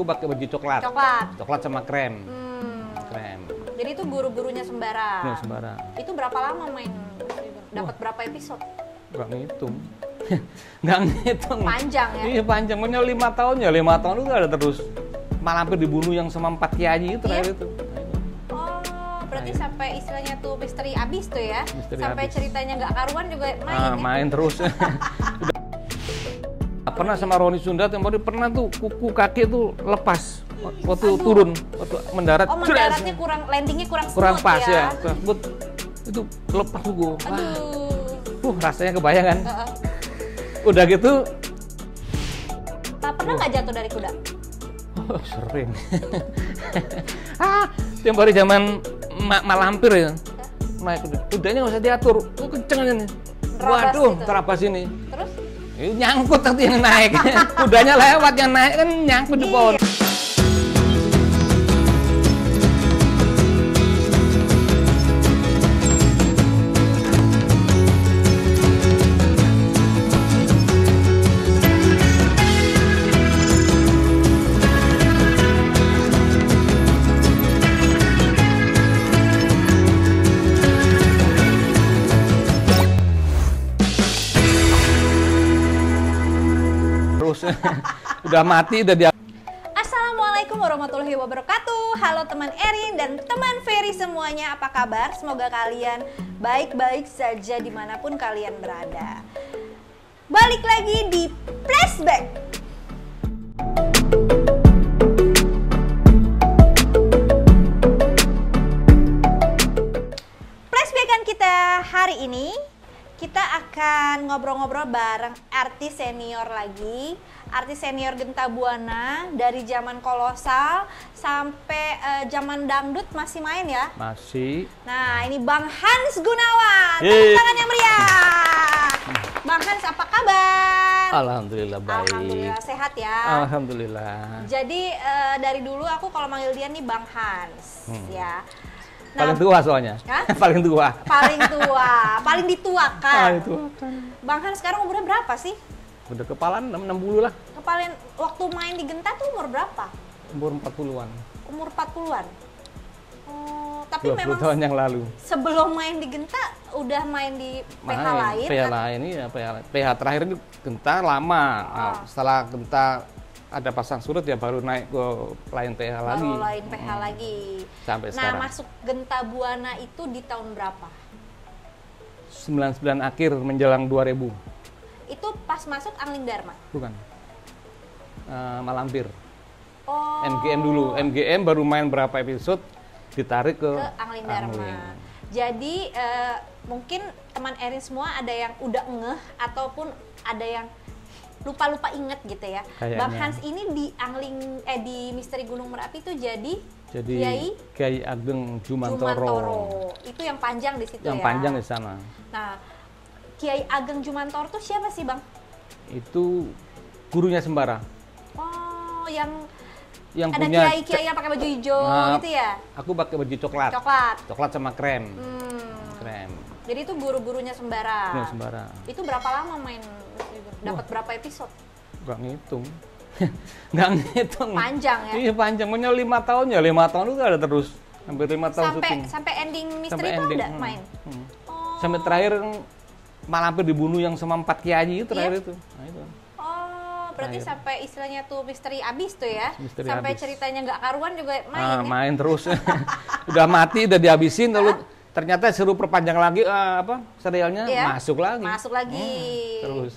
Aku pakai baju coklat. Coklat. Coklat sama krem. Krem. Jadi itu guru-gurunya Sembara. Ya, Sembara. Itu berapa lama main? Dapat berapa episode? Nggak ngitung. Nggak ngitung. Panjang ya? Iya panjang, pokoknya 5 tahun ya, 5 tahun itu ada terus. Malah hampir dibunuh yang sama 4 kiai itu terakhir itu. Oh, berarti sampai istilahnya tuh misteri abis tuh ya? Misteri sampai abis. Ceritanya nggak karuan juga main ya? Main terus. Pernah sama Roni Sunda, pernah tuh kuku kaki tuh lepas waktu turun, waktu mendarat. Oh, mendaratnya kurang, landingnya kurang smooth pas ya? kurang smooth. Itu lepas tuh. Aduh. Rasanya kebayang kan? Udah gitu. Pernah nggak jatuh dari kuda? Oh, sering. Tiap hari zaman malampir ya. Naik kuda. Kudanya nggak usah diatur, kenceng aja nih. Waduh, gitu. terabas ini. Terus? Nyangkut nanti yang naik. Kudanya lewat, yang naik kan nyangkut di pohon. Udah mati, udah dia. Assalamualaikum warahmatullahi wabarakatuh. Halo teman Erin dan teman Ferry semuanya, apa kabar? Semoga kalian baik-baik saja dimanapun kalian berada. Balik lagi di Flashback. Flashbackan kita hari ini, kita akan ngobrol-ngobrol bareng artis senior lagi. Artis senior Genta Buana dari zaman kolosal sampai zaman dangdut masih main ya? Masih. Nah, ini Bang Hans Gunawan. Yeay. Tepuk tangan yang meriah. Bang Hans, apa kabar? Alhamdulillah baik. Alhamdulillah sehat ya. Alhamdulillah. Jadi dari dulu aku kalau manggil dia nih Bang Hans ya. Nah, Paling tua soalnya. Hah? Paling tua. Paling tua, paling dituakan. Paling tua kan. Bang Hans sekarang umurnya berapa sih? Udah kepalan 60 lah. Kepalin waktu main di Genta tuh umur berapa? Umur 40-an. Umur 40-an. Oh, tapi 20 memang tahun yang lalu. sebelum main di Genta udah main di PH lain. PH lain, iya PH terakhir itu Genta lama. Nah, setelah Genta ada pasang surut ya baru naik ke lain PH lagi. Baru lain PH lagi. Sampai nah, sekarang. masuk Genta Buana itu di tahun berapa? 99 akhir menjelang 2000. Itu pas masuk Angling Dharma? Bukan. Malampir. Oh. MGM dulu. MGM baru main berapa episode ditarik ke Angling Dharma. Jadi mungkin teman Erin semua ada yang udah ngeh ataupun ada yang lupa-lupa inget gitu ya. Kayaknya. Bang Hans ini di di Misteri Gunung Merapi itu jadi Kiai Ageng Jumantoro. Itu yang panjang di situ yang ya. panjang di sana. Nah, Kiai Ageng Jumantoro tuh siapa sih, Bang? Itu gurunya Sembara. Oh, yang ada punya kiai-kiai yang pakai baju hijau gitu ya? Aku pakai baju coklat. Coklat sama krem. Krem. Jadi itu guru-gurunya Sembara. Ya, Sembara. Itu berapa lama main? Dapat berapa episode? Nggak ngitung. Nggak ngitung. Panjang ya? Iya panjang, pokoknya 5 tahun ya, 5 tahun itu ada terus. Hampir 5 tahun syuting. Sampai ending misteri Sampai itu ending. ada main? Oh. Sampai terakhir malah hampir dibunuh yang sama 4 kiai itu terakhir itu. Nah, itu. Oh, berarti sampai istilahnya tuh misteri abis tuh ya? Misteri sampai abis. ceritanya nggak karuan juga main ya? Main terus. Udah mati, udah dihabisin, lalu ternyata seru perpanjang lagi serialnya masuk lagi. Terus.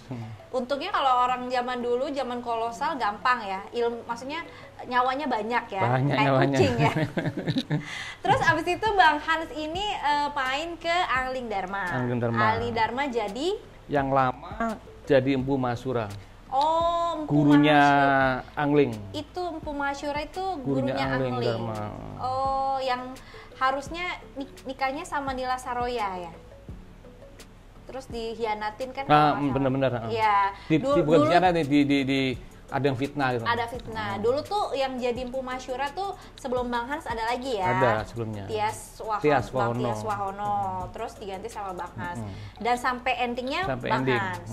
Untungnya kalau orang zaman dulu, zaman kolosal gampang ya, maksudnya nyawanya banyak ya, banyak kayak nyawanya. kucing ya. Terus abis itu Bang Hans ini main ke Angling Dharma. Angling Dharma jadi? Yang lama jadi Empu Masyura. Oh, gurunya Angling. Itu Empu Masyura itu gurunya Angling. Dharma. Oh, yang harusnya nikahnya sama Nila Saroya ya? Terus dihianatin kan? Bener-bener. Iya. Bukan dikhianatin, ada yang fitnah gitu. Ada fitnah. Dulu tuh yang jadi Empu Masyura tuh sebelum Bang Hans ada lagi ya? Ada sebelumnya. Tias Wahono. Terus diganti sama Bang Hans. Dan sampai endingnya Bang Hans.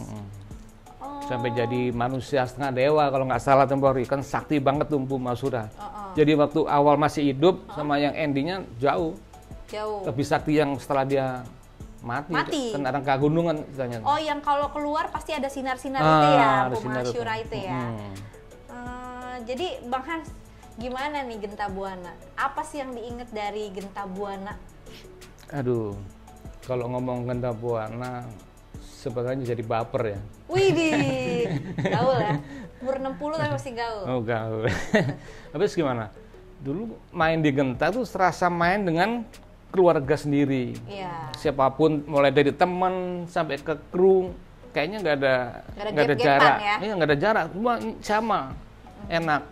Sampai jadi manusia setengah dewa kalau nggak salah tempori, kan sakti banget tuh Mpu Mahsura. Jadi waktu awal masih hidup sama yang endingnya jauh. Lebih sakti yang setelah dia mati. Kan orang kegunungan istilahnya. Oh, yang kalau keluar pasti ada sinar-sinar itu ya, Mpu Mahsura itu ya. Jadi Bang Hans, gimana nih Genta Buana? Apa sih yang diinget dari Genta Buana? Aduh, kalau ngomong Genta Buana sebenarnya jadi baper ya. Widih, gaul ya. Umur 60 tapi masih gaul. Oh, gaul. Habis gimana? Dulu main di Genta tuh serasa main dengan keluarga sendiri. Iya. Siapapun, mulai dari teman sampai ke kru, kayaknya nggak ada jarak. Ya? Iya, nggak ada jarak, semua sama, enak.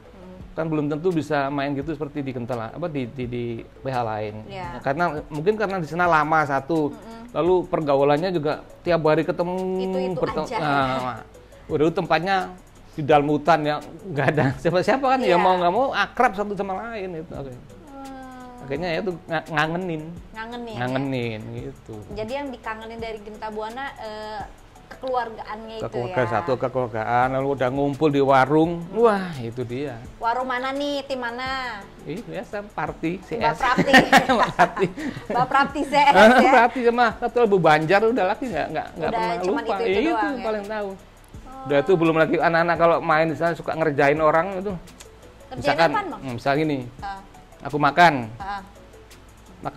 Kan belum tentu bisa main gitu seperti di Genta di PH lain. Yeah. Karena mungkin karena di sana lama satu, lalu pergaulannya juga tiap hari ketemu. Itu aja. Udah tempatnya di dalam hutan ya, nggak ada siapa-siapa kan, ya mau nggak mau akrab satu sama lain itu. Akhirnya ya itu ngangenin gitu. Jadi yang dikangenin dari Genta Buana kekeluargaannya itu ya. Satu kekeluargaan, lalu udah ngumpul di warung, wah itu dia. Warung mana nih, tim mana? Biasa party CS. Mbak Prapti CS ya. Prapti sama satu lagu Banjar udah lagi nggak pernah lupa. Itu doang, paling tahu. Udah itu belum lagi anak-anak kalau main di sana suka ngerjain orang itu. Misalkan misal gini. Aku makan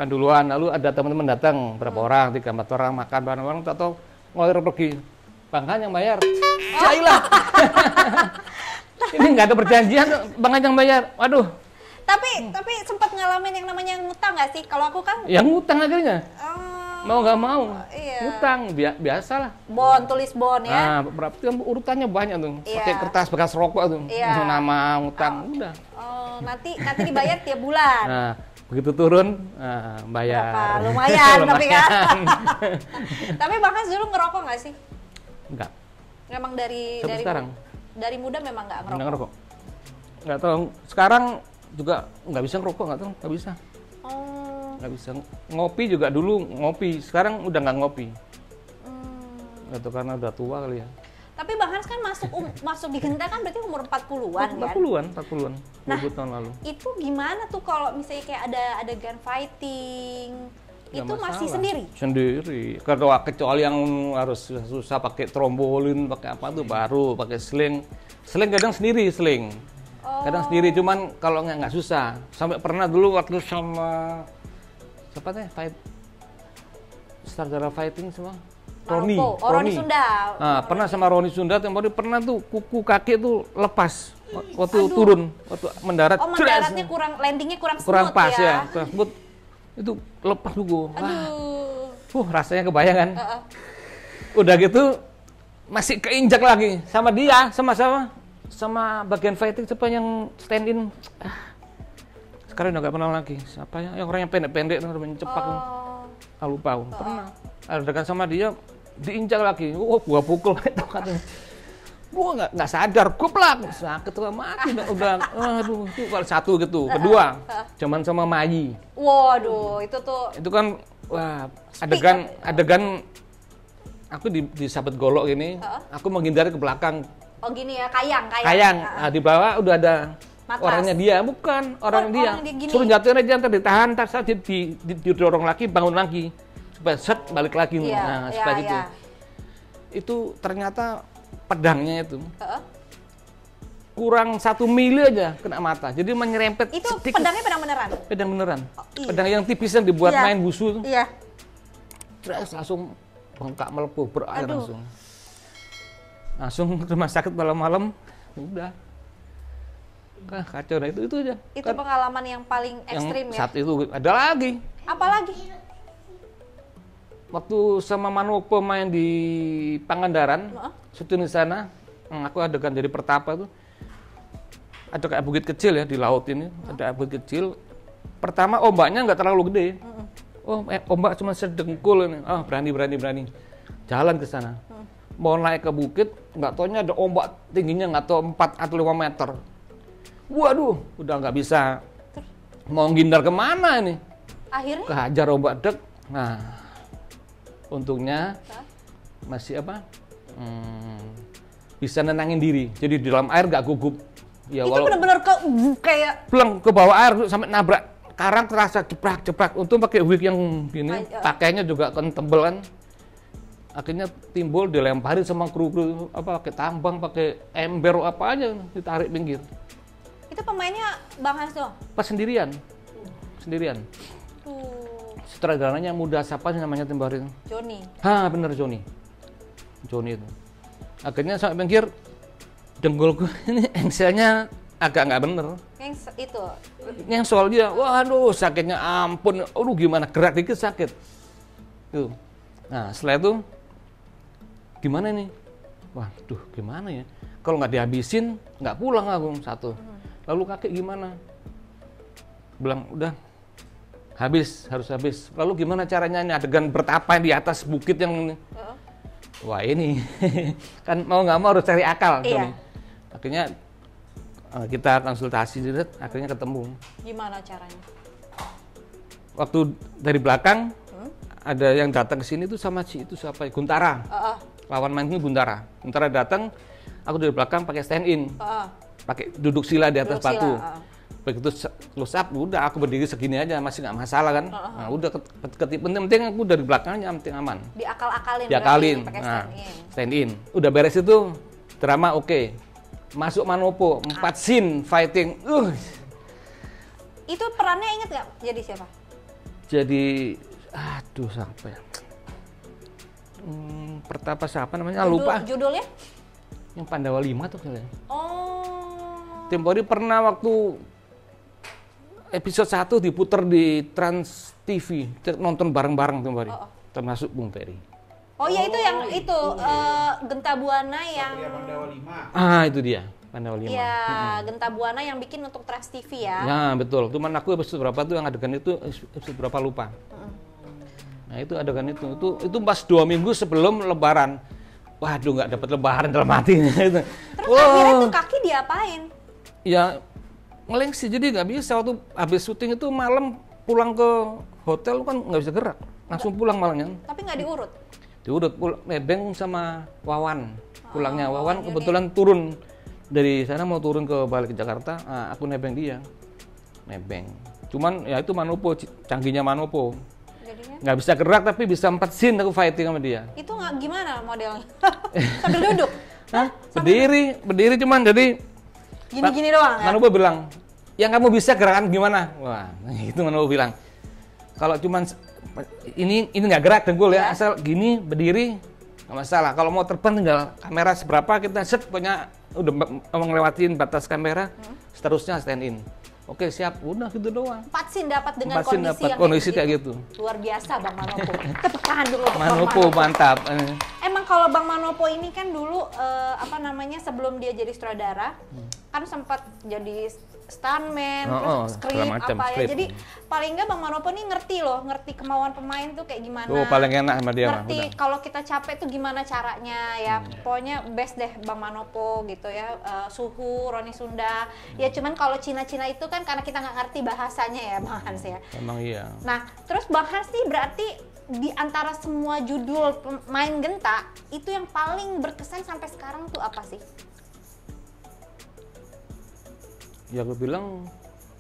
duluan, lalu ada teman-teman datang, berapa orang, 3-4 orang makan bareng-bareng, atau ngelir pergi, Bang Han yang bayar. Jailah. Ini nggak ada perjanjian, Bang Han yang bayar. Waduh. Tapi sempat ngalamin yang namanya ngutang nggak sih? Kalau aku kan. Yang ngutang akhirnya. Mau nggak mau. Iya. Ngutang, biasalah. Tulis bon ya. Berarti urutannya banyak tuh. Pakai kertas bekas rokok tuh. Nama ngutang, udah. Nanti dibayar tiap bulan. Nah, begitu turun, bayar. Berapa? Lumayan, tapi kan. Tapi Bang Hans dulu ngerokok nggak sih? Enggak. Memang dari sekarang. Dari muda memang nggak ngerokok. Nggak tahu. Sekarang juga nggak bisa ngerokok, nggak bisa. Nggak bisa. Ngopi juga dulu ngopi, sekarang udah nggak ngopi. Itu karena udah tua kali ya. Tapi Bang Hans kan masuk di Genta kan berarti umur 40-an kan? 40-an, 20 tahun lalu. Itu gimana tuh kalau misalnya kayak ada gun fighting? Nggak itu masalah. masih sendiri? Sendiri. Kecuali yang harus susah pakai trombolin, pakai apa tuh baru pakai sling. Sling kadang sendiri, kadang sendiri, cuman kalau nggak susah. Sampai pernah dulu waktu sama siapa teh Stargara fighting semua. Roni Sunda. Pernah sama Roni Sunda, pernah tuh kuku kaki tuh lepas waktu turun, waktu mendarat. Mendaratnya landingnya kurang smooth pas ya. Kurang smooth. Itu lepas tuh. Rasanya kebayang kan. Udah gitu masih keinjak lagi sama dia, sama bagian fighting siapa yang stand in. Sekarang udah gak pernah lagi. Siapa ya? Yang orang yang pendek-pendek mencepak. Lupa. Pernah. Ada sama dia diinjak lagi. Gua pukul katanya. Gua nggak sadar, goblok. Sakit tuh mati udah. Aduh, itu kalau satu gitu. Kedua, cuman sama Mayi. Waduh, itu tuh. Itu kan adegan aku di sabet golok gini, aku menghindari ke belakang. Oh gini ya, kayang. Di bawah udah ada matras. Orangnya dia, bukan orang dia. Suruh jatuhin aja, ntar ditahan, ntar saat didorong lagi, bangun lagi. Supaya set balik lagi, supaya gitu. Itu ternyata pedangnya itu kurang 1 mili aja kena mata, jadi menyerempet. Itu sedikit. Pedangnya pedang beneran? Pedang beneran. Pedang yang tipis yang dibuat main busu. Iya. Terus langsung bengkak melepuh, berair langsung ke rumah sakit malam-malam, udah. Kacau, itu aja. Itu kan pengalaman yang paling ekstrim ya? Saat itu ada lagi. Apa lagi? Waktu sama Manopo main di Pangandaran, syuting di sana, aku adegan jadi pertapa tuh. Ada kayak bukit kecil ya di laut ini, ada bukit kecil. Pertama ombaknya nggak terlalu gede. Ombak cuma sedengkul ini. Berani. Jalan ke sana. Mau naik ke bukit, nggak taunya ada ombak tingginya nggak tahu 4 atau 5 meter. Waduh, udah nggak bisa. Mau ngindar kemana ini? Akhirnya? Kehajar ombak dek. Untungnya masih bisa nenangin diri. Jadi di dalam air nggak gugup. Ya, itu benar-benar kayak pleng ke bawah air sampai nabrak karang, terasa jeprak. Untung pakai wig yang gini, pakainya juga kan tebel kan. Akhirnya timbul dilemparin sama kru pakai tambang, pakai ember apa aja, ditarik pinggir. Itu pemainnya Bang Hans doang? Pas sendirian. Sutradaranya muda, siapa sih namanya Timbarin? Joni. Bener Joni itu. Akhirnya sampai pinggir, dengkulku ini engselnya agak nggak bener. Yang soal dia, waduh sakitnya ampun, gimana gerak dikit sakit. Tuh. Nah setelah itu gimana nih? Waduh gimana ya? Kalau nggak dihabisin nggak pulang aku satu. Lalu kakek gimana? Bilang udah harus habis. Lalu gimana caranya ini adegan bertapa di atas bukit yang ini? Wah ini kan mau nggak mau harus cari akal. Iya. Akhirnya kita konsultasi, akhirnya ketemu. Gimana caranya? Waktu dari belakang ada yang datang ke sini tuh sama itu siapa? Guntara. Lawan main ini Guntara. Guntara datang, aku dari belakang pakai stand in. Pakai duduk sila di atas batu. Begitu close up, udah aku berdiri segini aja, masih nggak masalah kan. Nah, udah penting aku dari belakangnya penting aman. Diakalin. Nah, stand in. Udah beres itu drama oke. Masuk Manopo, 4 scene fighting. Itu perannya inget nggak? Jadi siapa? Jadi siapa ya? Pertapa siapa namanya? Lupa. Judulnya? Yang Pandawa 5 tuh kayaknya. Tempori pernah waktu episode 1 diputer di Trans TV, nonton bareng-bareng Tempori. Termasuk Bung Peri. Ya itu yang itu Genta Buana yang Pandawa 5. Itu dia. Pandawa 5. Ya, Genta Buana yang bikin untuk Trans TV ya. Ya, betul. Cuman aku episode berapa tuh yang adegan itu episode berapa lupa. Nah, itu adegan itu pas 2 minggu sebelum lebaran. Waduh, nggak dapat lebaran dalam hati. Terus akhirnya tuh kaki diapain? Ya, ngelengsi. Jadi nggak bisa. Waktu habis syuting itu malam pulang ke hotel kan nggak bisa gerak. Langsung pulang malamnya. Tapi nggak diurut? Diurut, nebeng sama Wawan. Pulangnya Wawan kebetulan turun dari sana mau turun ke balik ke Jakarta. Aku nebeng dia. Nebeng. Cuman ya itu Manopo, canggihnya Manopo. Nggak bisa gerak tapi bisa 4 scene aku fighting sama dia. Itu nggak gimana modelnya? Sambil duduk? Berdiri cuman jadi gini-gini doang ya? Manopo bilang, yang kamu bisa gerakan gimana? Wah, itu Manopo bilang. Kalau cuman ini nggak gerak dengkul ya, asal gini berdiri nggak masalah. Kalau mau terbang tinggal kamera seberapa kita set punya udah ngelewatin batas kamera, seterusnya stand in. Oke siap, udah gitu doang. 4 scene dapat dengan kondisi kayak gitu. Luar biasa Bang Manopo. Tepuk tangan dulu untuk Manopo mantap. Emang kalau Bang Manopo ini kan dulu sebelum dia jadi sutradara kan sempat jadi stuntman, terus skrip. Jadi paling nggak Bang Manopo nih ngerti kemauan pemain tuh kayak gimana. Paling enak sama dia. Ngerti kalau kita capek tuh gimana caranya ya. Pokoknya best deh Bang Manopo gitu ya. Suhu, Roni Sunda. Ya cuman kalau Cina-Cina itu kan karena kita nggak ngerti bahasanya ya Bang Hans ya. Emang iya. Nah terus Bang Hans nih berarti di antara semua judul pemain Genta itu yang paling berkesan sampai sekarang tuh apa sih? Ya gue bilang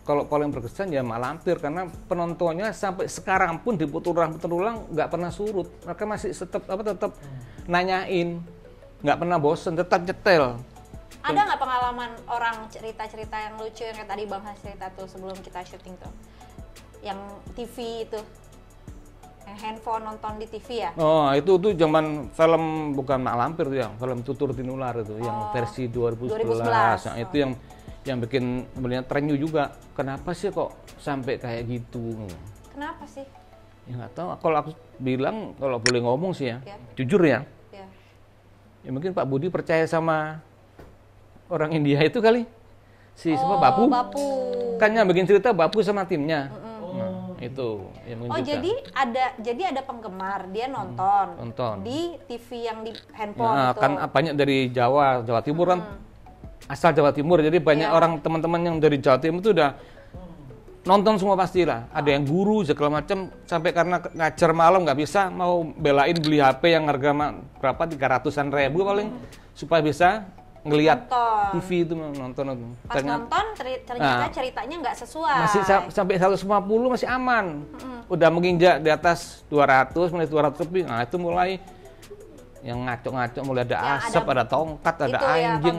kalau paling berkesan ya Malampir karena penontonnya sampai sekarang pun diputar ulang nggak pernah surut. Mereka masih tetap nanyain, nggak pernah bosen, tetap nyetel. Ada nggak pengalaman orang cerita-cerita yang lucu yang kayak tadi Bang Has cerita tuh sebelum kita syuting tuh, yang TV itu, yang handphone nonton di TV ya? Itu tuh zaman film bukan Malampir tuh ya, film Tutur Tinular itu yang versi 2011. Nah, itu yang bikin kemudian trennya juga. Kenapa sih kok sampai kayak gitu? Kenapa sih? Ya nggak tahu. Kalau aku bilang, kalau boleh ngomong sih ya, jujur ya. Ya mungkin Pak Budi percaya sama orang India itu kali. Siapa Bapu? Kan yang bikin cerita Bapu sama timnya. Itu yang menunjukkan. jadi ada penggemar, dia nonton di TV yang di handphone itu. Kan banyak dari Jawa Timur kan. Asal Jawa Timur, jadi banyak orang teman-teman yang dari Jawa Timur itu udah nonton semua pastilah. Ada yang guru segala macam, sampai karena ngajar malam nggak bisa, mau belain beli HP yang harga berapa 300-an ribu paling, supaya bisa ngelihat Nonton. TV itu nonton. Pas nonton ternyata ceritanya nggak sesuai. Masih sampai 150 masih aman. Udah menginjak di atas 200, mulai 200 lebih. Nah, itu mulai yang ngaco-ngaco, mulai ada Yang asap, ada tongkat, ada anjing,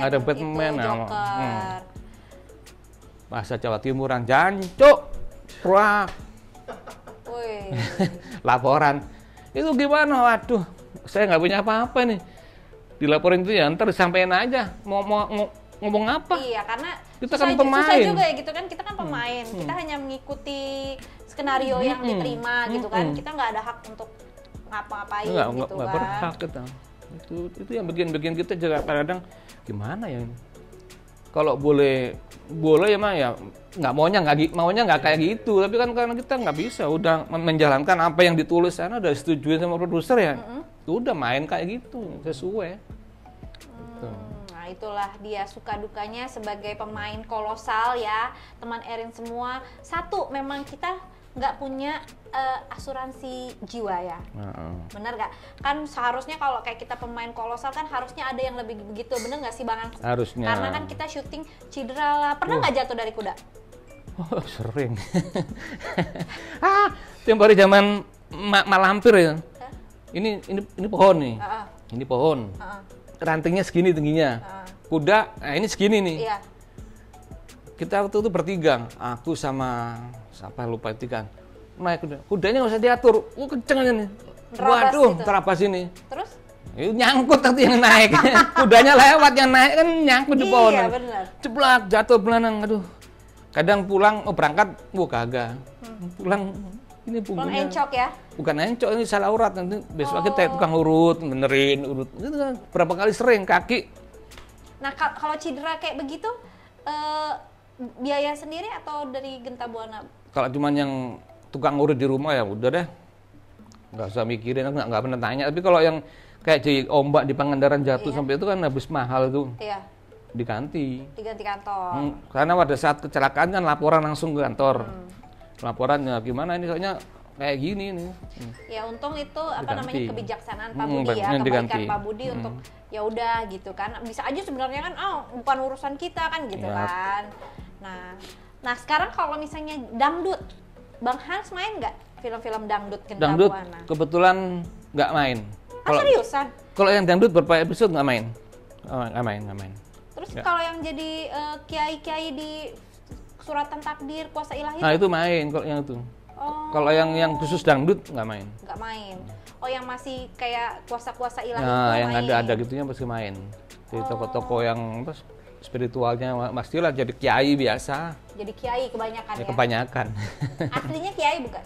ada Batman. Joker. Bahasa Jawa Timuran, jancuk, prak. Wih. Laporan. Itu gimana? Waduh, saya nggak punya apa-apa nih. Dilaporin itu ya, ntar disampaikan aja. Mau ngomong apa? Iya, karena kita susah, kan pemain. susah juga ya gitu kan, kita kan pemain. Kita hanya mengikuti skenario yang diterima gitu kan. Kita nggak ada hak untuk ngapa-ngapain gitu nggak kan. berhak kita. Itu yang bikin kita juga kadang gimana ya? Kalau boleh ya mah ya nggak maunya nggak kayak gitu, tapi kan karena kita nggak bisa udah menjalankan apa yang ditulis sana, udah disetujuin sama produser ya. Udah main kayak gitu sesuai. Nah itulah dia suka dukanya sebagai pemain kolosal ya teman Erin semua. Satu, memang kita nggak punya asuransi jiwa ya. Bener nggak? Kan seharusnya kalau kayak kita pemain kolosal kan harusnya ada yang lebih begitu, bener nggak sih Bang? Harusnya. Karena kan kita syuting cedera lah. Pernah nggak jatuh dari kuda? Oh, sering. Tiap hari zaman malampir ya. Ini pohon nih. Ini pohon. Rantingnya segini tingginya. Kuda, nah ini segini nih. Iya. Kita waktu itu bertiga, aku sama siapa lupa itu kan. Naik kuda. Kudanya nggak usah diatur. Kenceng aja nih. Waduh, gitu. Terabas ini. Terus? Nyangkut nanti yang naik. Kudanya lewat, yang naik kan nyangkut di pohon. Iya, benar. Ceplak, jatuh belanang. Aduh. Kadang pulang, berangkat, kagak. Pulang punggungnya. Encok ya? Bukan encok, ini salah urat. Nanti besok kita tukang urut, benerin urut. Itu kan berapa kali sering kaki. Nah kalau cedera kayak begitu, biaya sendiri atau dari Genta Buana? Kalau cuma yang tukang urut di rumah ya udah deh. Nggak usah mikirin, nggak pernah tanya. Tapi kalau yang kayak jadi ombak di Pangandaran jatuh sampai itu kan habis mahal tuh. Iya. Diganti kantor. Karena pada saat kecelakaan kan laporan langsung ke kantor. Laporannya gimana ini soalnya kayak gini nih. Ya untung itu namanya kebijaksanaan Pak Budi ya, kebaikan Pak Budi untuk ya udah gitu kan. Bisa aja sebenarnya kan bukan urusan kita kan gitu kan. Nah sekarang kalau misalnya dangdut, Bang Hans main nggak film-film dangdut Genta Dangdut Buana? kebetulan nggak main. Seriusan? Kalau yang dangdut berapa episode nggak main. Nggak main. Terus kalau yang jadi kiai-kiai di suratan takdir kuasa ilahi? Nah itu main kalau yang itu. Kalau yang khusus dangdut nggak main. Nggak main. Oh yang masih kayak kuasa-kuasa ilahi nah, itu yang main? ada gitunya pasti main. Di toko-toko yang spiritualnya pastilah jadi kiai biasa. Jadi kiai kebanyakan ya? Kebanyakan. Aslinya kiai bukan?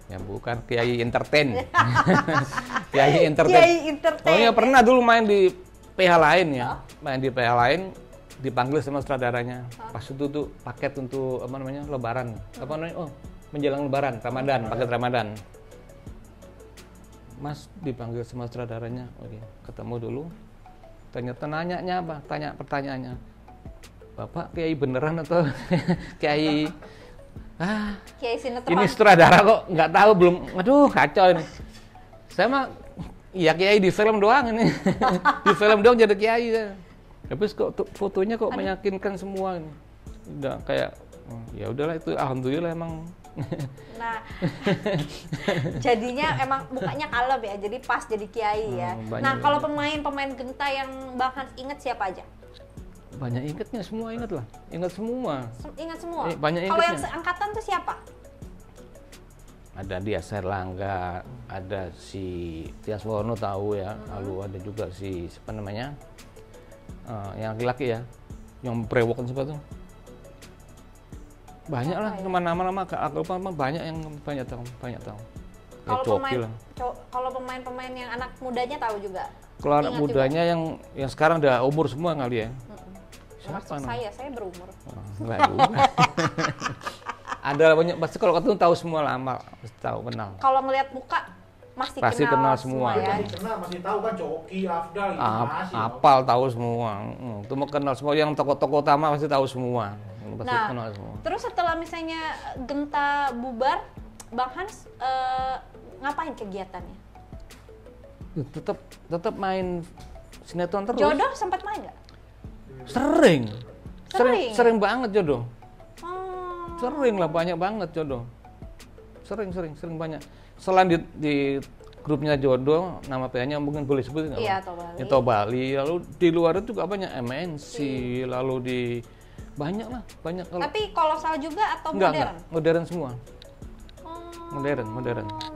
Ya bukan, kiai entertain. Kiai entertain. Kiai entertain. Oh ya pernah dulu main di PH lain ya. Main di PH lain dipanggil sama sutradaranya. Pas itu tuh paket untuk lebaran. Menjelang lebaran, Ramadan, paket Ramadan. Mas dipanggil sama sutradaranya. Oke, ketemu dulu. Ternyata nanyanya apa? Tanya pertanyaannya. Bapak kiai beneran atau kiai kiai sinetron. Ini sutradara kok nggak tahu belum. Aduh kacau ini. Saya mah ya kiai di film doang ini. Di film doang jadi kiai. Tapi kok fotonya kok meyakinkan semua ini. Udah kayak ya udahlah itu alhamdulillah emang. Nah, jadinya emang mukanya kalem ya, jadi pas jadi kiai ya. Nah, kalau pemain Genta yang Bang Hans inget siapa aja? Banyak ingetnya, semua inget lah. Ingat semua. Ingat semua? Banyak ingetnya. Kalau yang seangkatan tuh siapa? Ada Dias Erlangga, ada si Tias Warno tahu ya, lalu ada juga si siapa namanya, yang laki-laki ya, yang berewokan siapa tuh? Banyak lah, nama-nama aku lupa, banyak yang banyak tahu. Kalau pemain-pemain yang anak mudanya tahu juga. Kalau anak mudanya juga? yang sekarang udah umur semua kali ya. Siapa saya berumur. Enggak juga. Ada banyak, pasti kalau ketemu tahu semua lama, pasti tahu kenal. Kalau ngelihat muka pasti kenal semua ya. Masih tahu kan Coki, Afdal gitu masih. Apal tahu semua. Itu mau kenal semua, yang tokoh-tokoh utama pasti tahu semua. Pasti kenal semua. Terus setelah misalnya Genta bubar, Bang Hans ngapain kegiatannya? Tetap main Sinetron terus. Jodoh sempat main nggak? Sering banget Jodoh. Oh. Sering lah, banyak banget Jodoh. Sering banyak. Selain di grupnya Jodoh, nama PH-nya mungkin boleh sebut nggak? Iya, Tobali. Ya, Tobali. Lalu di luar itu juga banyak MNC, lalu di banyak. Kalau Tapi kolosal juga atau enggak, modern? modern semua. Oh. Modern.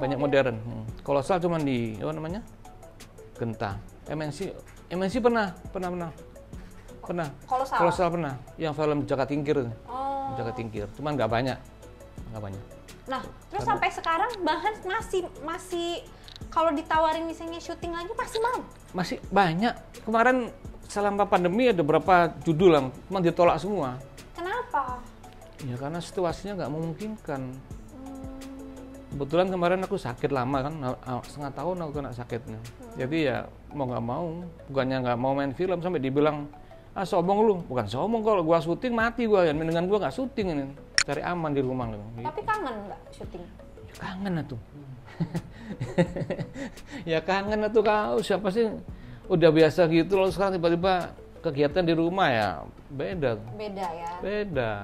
Banyak modern. Kolosal cuman di apa namanya? Genta. MNC pernah. Kolosal pernah. Yang film Jaka Tingkir. Oh. Jaka Tingkir. Cuman nggak banyak. Nah, terus sampai sekarang Bang Hans masih kalau ditawarin misalnya syuting lagi masih mau? Masih banyak. Kemarin selama pandemi ada beberapa judul yang cuma ditolak semua. Kenapa? Ya karena situasinya nggak memungkinkan. Kebetulan kemarin aku sakit lama kan, setengah tahun aku kena sakitnya. Jadi ya mau nggak mau, bukannya nggak mau main film sampai dibilang sombong lu. Bukan sombong, kalau gua syuting mati gua, ya mendingan gua nggak syuting ini, cari aman di rumah. Tapi kangen nggak syuting? Ya, kangen atuh. Ya kangen atuh kau, siapa sih udah biasa gitu loh, sekarang tiba-tiba kegiatan di rumah ya beda ya.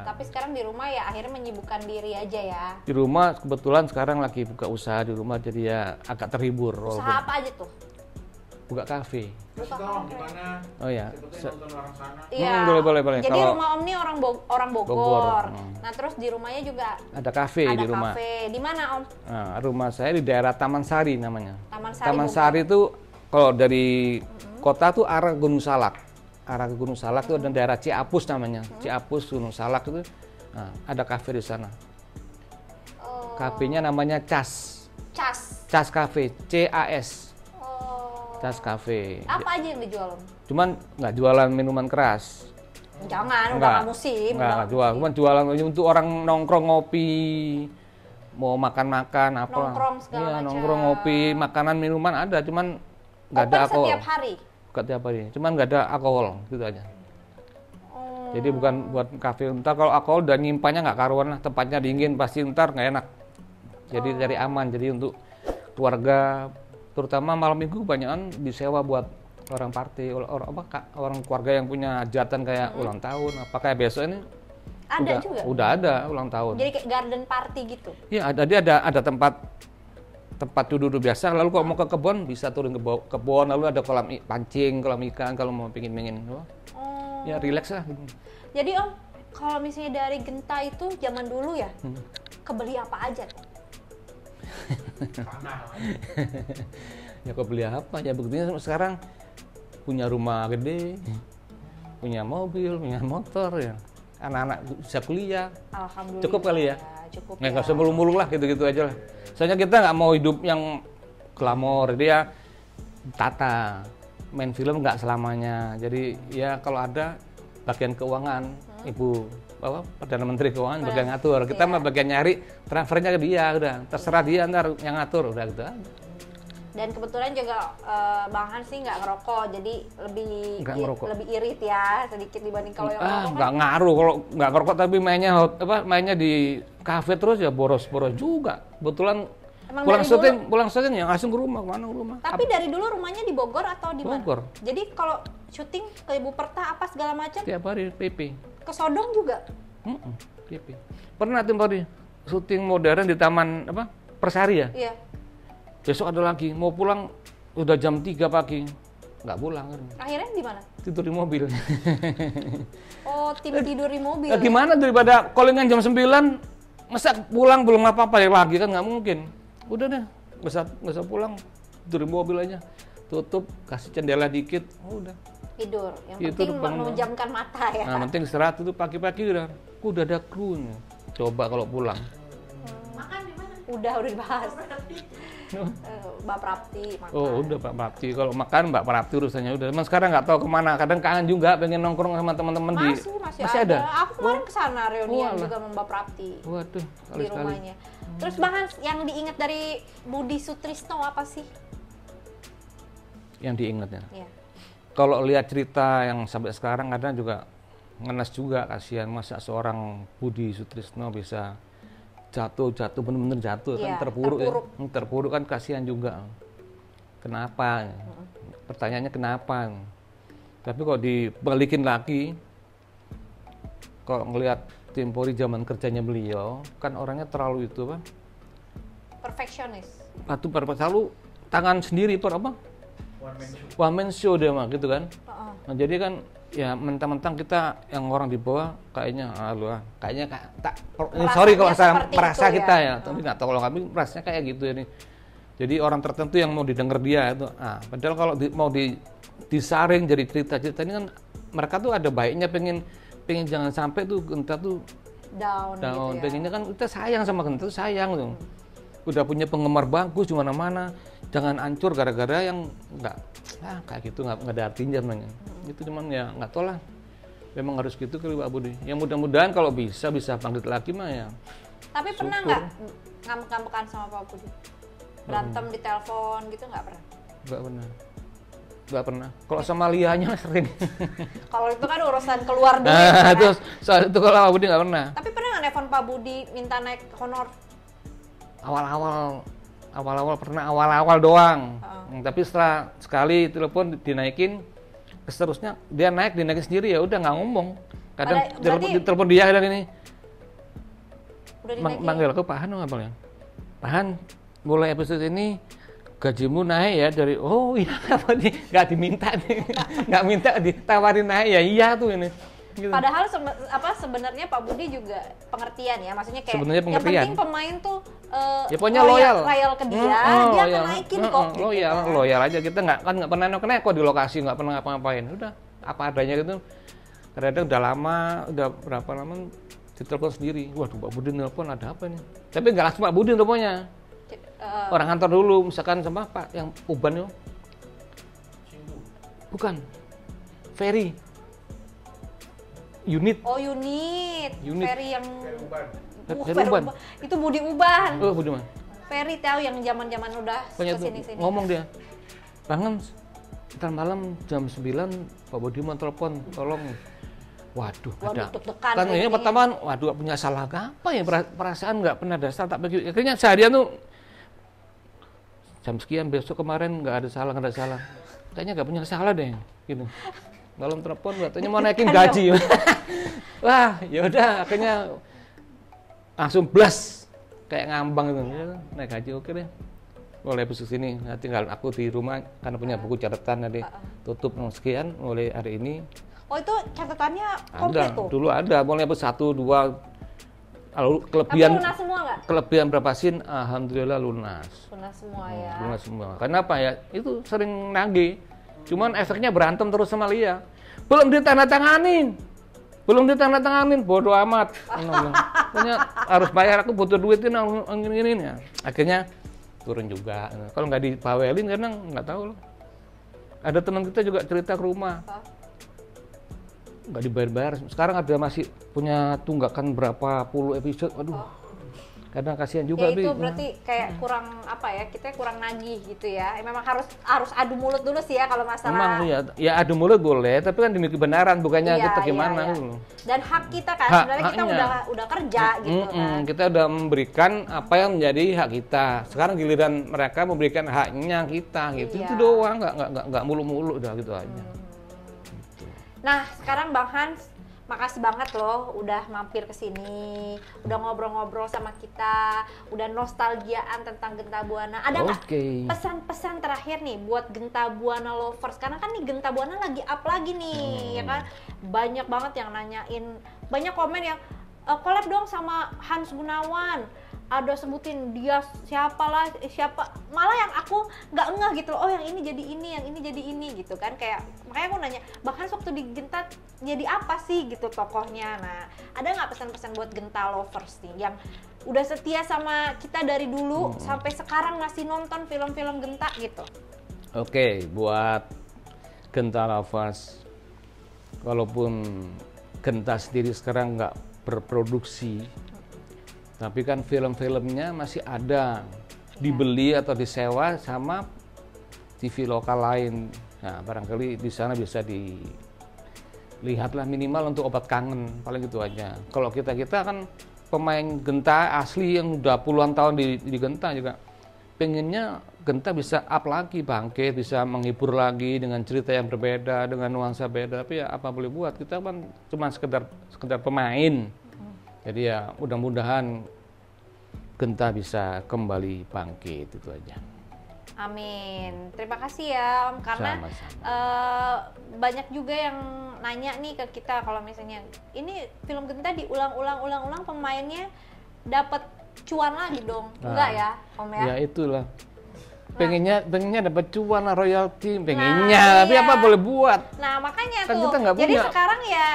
Tapi sekarang di rumah ya akhirnya menyibukkan diri aja ya. Di rumah kebetulan sekarang lagi buka usaha di rumah, jadi ya agak terhibur. Usaha apa aja tuh? Buka kafe. Gimana? Oh ya. Nonton orang sana. Iya. Boleh. Jadi rumah Om ini orang Bogor. Hmm. Nah, terus di rumahnya juga ada kafe di rumah. Di mana Om? Nah, rumah saya di daerah Taman Sari namanya. Taman Sari itu kalau dari kota tuh arah Gunung Salak. Arah ke Gunung Salak itu ada daerah Ciapus namanya. Ciapus Gunung Salak itu. Nah, ada kafe di sana. Oh. Kafenya namanya Cas. Cas Cafe, CAS. Cas Cafe. Apa aja yang dijual Om? Cuman nggak jualan minuman keras. Jangan, udah nggak musim. Nggak jual, cuman jualan untuk orang nongkrong ngopi, mau makan-makan apa. Nongkrong segala macam. Nongkrong ngopi, makanan minuman ada, cuman nggak ada alkohol. Setiap hari? Setiap hari, cuman nggak ada alkohol, gitu aja. Jadi bukan buat kafe. Ntar kalau alkohol dan nyimpannya nggak karuan lah, tempatnya dingin pasti ntar nggak enak. Jadi cari aman, jadi untuk keluarga, terutama malam minggu kebanyakan disewa buat orang party, orang keluarga yang punya hajatan kayak ulang tahun, apa kayak besok ini udah ada ulang tahun. Jadi kayak garden party gitu. Iya, ada tempat duduk biasa. Lalu kalau mau ke kebun bisa turun ke kebun, lalu ada kolam pancing, kolam ikan kalau mau pingin. Ya relax lah. Jadi Om, kalau misalnya dari Genta itu zaman dulu ya, kebeli apa aja tuh? Ya kok beli apa ya, buktinya sekarang punya rumah gede, punya mobil, punya motor ya, anak-anak bisa kuliah. Alhamdulillah. Cukup kali ya? Cukup. Nggak usah mulu-mulu lah, gitu-gitu aja lah. Soalnya kita nggak mau hidup yang glamor, dia tata, main film nggak selamanya. Jadi ya kalau ada bagian keuangan, Ibu Perdana Menteri Keuangan bagian ngatur, kita mah bagian nyari transfernya ke dia, udah terserah dia ntar yang ngatur, udah gitu aja. Dan kebetulan juga Bang Hans sih nggak ngerokok, jadi lebih irit ya sedikit dibanding kalau yang ngerokok. Nggak ngaruh kalau nggak ngerokok, tapi mainnya di kafe terus ya boros juga. Kebetulan pulang syuting ya langsung ke rumah, kemana ke rumah. Tapi dari dulu rumahnya di Bogor atau di mana? Bogor. Jadi kalau syuting ke Ibu Perta apa segala macam? Tiap hari PP. Ke Sodong juga? PP. Pernah tiap hari syuting modern di Taman Persari ya? Iya. Besok ada lagi, mau pulang udah jam 3 pagi, nggak pulang kan. Akhirnya di mana? Tidur di mobil. Oh, tidur di mobil. Ya gimana daripada callingan jam 9, masa pulang belum apa-apa ya lagi kan nggak mungkin. Udah deh, nggak usah pulang, tidur di mobil aja. Tutup, kasih jendela dikit, udah. Tidur, yang penting memejamkan mata ya. Nah, penting istirahat itu pagi-pagi udah ada kru nih. Coba kalau pulang. Makan di mana? Udah dibahas. Mbak Prapti makan. Oh udah Mbak Prapti, kalau makan Mbak Prapti urusannya udah. Emang sekarang nggak tahu kemana, kadang kangen juga pengen nongkrong sama teman-teman masih ada. Aku kemarin kesana reunian juga sama Mbak Prapti. Waduh, di rumahnya. Terus Bang Hans, yang diingat dari Budi Sutrisno apa sih? Yang diingatnya? Iya. Kalau lihat cerita yang sampai sekarang kadang juga ngenes juga, kasihan masa seorang Budi Sutrisno bisa jatuh bener-bener jatuh, kan terpuruk kan kasihan juga. Kenapa? pertanyaannya kenapa. Tapi kok dibalikin lagi, kalau ngelihat tim Polri zaman kerjanya beliau, kan orangnya terlalu itu apa? Perfeksionis. Selalu tangan sendiri apa? One man show dia mah gitu kan. Nah, jadi kan ya mentang-mentang kita yang orang di bawah kayaknya sorry kalau saya merasa kita ya, tapi nggak tahu kalau kami merasanya kayak gitu ini. Jadi orang tertentu yang mau didengar dia itu. Padahal kalau mau disaring jadi cerita-cerita ini kan mereka tuh ada baiknya pengen jangan sampai tuh Genta tuh down gitu ya. Pengennya kan kita sayang sama Genta tuh sayang tuh. Udah punya penggemar bagus di mana-mana, jangan hancur gara-gara yang kayak gitu nggak ada artinya namanya. Itu cuman ya nggak tahu lah. Memang harus gitu kali Pak Budi. Ya mudah-mudahan kalau bisa panggil lagi mah ya. Tapi pernah nggak ngambek-ngambekan sama Pak Budi? Berantem di telepon gitu nggak pernah? Nggak pernah. Kalau sama Lianya sering. Kalau itu kan urusan keluar duit. Terus soal itu kalau Pak Budi nggak pernah. Tapi pernah nggak nelfon Pak Budi minta naik honor? Awal-awal pernah awal doang. Tapi setelah sekali telepon dinaikin, seterusnya dia dinaikin sendiri ya udah nggak ngomong. Kadang telepon dia kadang ini. Manggil aku Pak Han apa ya? Pak Han, mulai episode ini gajimu naik ya dari apa nih nggak diminta nih nggak minta ditawarin naik ya iya tuh ini. Gitu. Padahal sebenarnya Pak Budi juga pengertian ya, maksudnya kayak yang penting pemain tuh ya pokoknya loyal ke dia, dia akan naikin kok. Loyal aja, kita nggak pernah kok di lokasi, nggak pernah ngapa-ngapain, udah apa adanya gitu. Kadang-kadang udah lama, udah berapa lama ditelepon sendiri, waduh Pak Budi nelpon ada apa nih? Tapi nggak langsung Pak Budi teleponnya, orang kantor dulu, misalkan sama Pak yang Uban yo, bukan, Ferry. Unit. Ferry yang Ferry Uban. Itu Budi Uban. Budi Uban. Ferry tahu yang zaman-zaman udah kesini. Ngomong dia. Bangun ntar malam jam 9 Pak Budi mau telepon, tolong. Waduh ada. Kan ini pertama waduh punya salah apa ya, perasaan nggak pernah ada salah, tak begitu. Akhirnya seharian tuh jam sekian besok kemarin nggak ada salah. Kayaknya nggak punya salah deh gitu. Dalam telepon katanya mau naikin gaji. Wah, ya udah akhirnya langsung blast kayak ngambang gitu. Naik gaji oke deh. Mulai besok sini, nanti tinggal aku di rumah karena punya buku catatan nanti tutup sekian mulai hari ini. Oh, itu catatannya komplit tuh. Dulu ada, mulai 1 2 lalu kelebihan. Tapi lunas semua nggak? Kelebihan berapa sin? Alhamdulillah lunas. Lunas semua ya. Lunas semua. Kenapa ya? Itu sering nagih. Cuman efeknya berantem terus sama Lia. Belum ditandatanganin, bodoh amat. Pokoknya harus bayar, aku butuh duit ini ya. Akhirnya turun juga. Kalau nggak dibawelin karena nggak tahu loh. Ada teman kita juga cerita ke rumah, nggak dibayar-bayar. Sekarang ada masih punya tunggakan berapa puluh episode. Waduh. Kadang kasihan juga. Ya itu berarti kayak kurang apa ya, kita kurang nagih gitu ya. Memang harus adu mulut dulu sih ya kalau masalah. Memang ya adu mulut boleh, tapi kan demi kebenaran, bukannya kita gimana gitu. Dan hak kita kan sebenarnya kita udah kerja gitu kan. Kita udah memberikan apa yang menjadi hak kita. Sekarang giliran mereka memberikan haknya kita gitu. Itu doang, nggak mulu-mulu udah gitu aja. Gitu. Nah, sekarang Bang Hans, makasih banget loh udah mampir ke sini, udah ngobrol-ngobrol sama kita, udah nostalgiaan tentang Genta Buana. Ada nggak pesan-pesan terakhir nih buat Genta Buana lovers? Karena kan nih Genta Buana lagi up lagi nih, ya kan? Banyak banget yang nanyain, banyak komen yang collab dong sama Hans Gunawan. Ada sebutin dia siapa, malah yang aku nggak ngeh gitu loh, yang ini jadi ini, yang ini jadi ini gitu kan. Kayak makanya aku nanya, bahkan waktu di Genta jadi apa sih gitu tokohnya. Nah, ada nggak pesan-pesan buat Genta lovers nih yang udah setia sama kita dari dulu sampai sekarang masih nonton film-film Genta gitu? Oke, buat Genta lovers, walaupun Genta sendiri sekarang nggak berproduksi, tapi kan film-filmnya masih ada, dibeli atau disewa sama TV lokal lain. Nah, barangkali di sana bisa dilihatlah minimal untuk obat kangen, paling gitu aja. Kalau kita kan pemain Genta asli yang udah puluhan tahun di Genta juga pengennya Genta bisa up lagi, bangkit, bisa menghibur lagi dengan cerita yang berbeda, dengan nuansa beda. Tapi ya apa boleh buat, kita kan cuma sekedar pemain. Jadi ya mudah-mudahan Genta bisa kembali bangkit, itu aja. Amin. Terima kasih ya Om, karena banyak juga yang nanya nih ke kita kalau misalnya ini film Genta diulang-ulang pemainnya dapat cuan lagi dong. Enggak ya Om ya? Ya itulah. Pengennya dapat cuan lah, royalti, pengennya, tapi apa boleh buat. Nah makanya kan tuh, kita nggak jadi punya. sekarang ya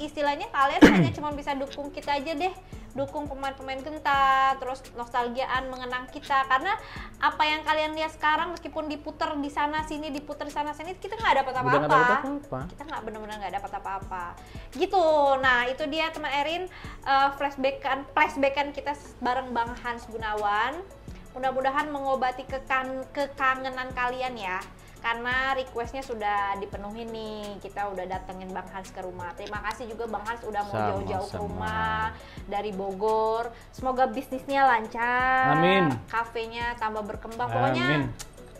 istilahnya kalian hanya cuma bisa dukung kita aja deh, dukung pemain-pemain Genta, terus nostalgiaan mengenang kita, karena apa yang kalian lihat sekarang meskipun diputer di sana sini, kita nggak dapat apa-apa. Kita nggak benar-benar nggak dapat apa-apa. Gitu. Nah itu dia teman Erin, flashbackan kita bareng Bang Hans Gunawan. Mudah-mudahan mengobati kekangenan kalian ya, karena requestnya sudah dipenuhi nih. Kita udah datengin Bang Hans ke rumah. Terima kasih juga Bang Hans udah mau jauh-jauh ke rumah dari Bogor. Semoga bisnisnya lancar, amin, kafenya tambah berkembang. Pokoknya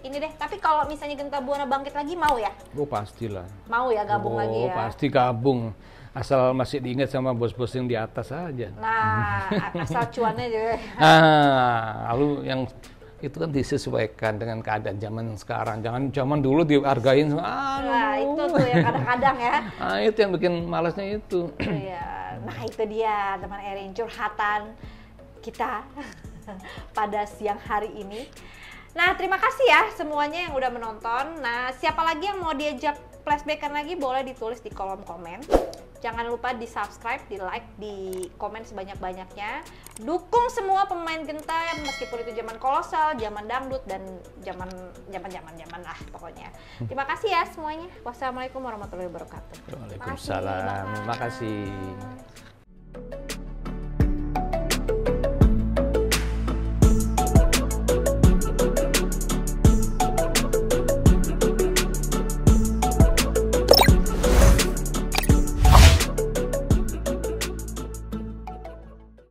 ini deh. Tapi kalau misalnya Genta Buana bangkit lagi, mau ya? Oh pastilah. Mau ya gabung lagi ya? Pasti gabung. Asal masih diingat sama bos-bos yang di atas aja. Nah, asal cuannya juga. Lalu yang itu kan disesuaikan dengan keadaan zaman sekarang. Jangan zaman dulu dihargain. Nah, itu tuh yang kadang-kadang ya. Nah, itu yang bikin malasnya itu. Iya. Nah, itu dia teman Erin, curhatan kita pada siang hari ini. Nah, terima kasih ya semuanya yang udah menonton. Nah, siapa lagi yang mau diajak flashbackan lagi boleh ditulis di kolom komen. Jangan lupa di subscribe, di like, di komen sebanyak-banyaknya. Dukung semua pemain Genta meskipun itu zaman kolosal, zaman dangdut, dan zaman lah pokoknya. Terima kasih ya semuanya. Wassalamualaikum warahmatullahi wabarakatuh. Waalaikumsalam. Terima kasih.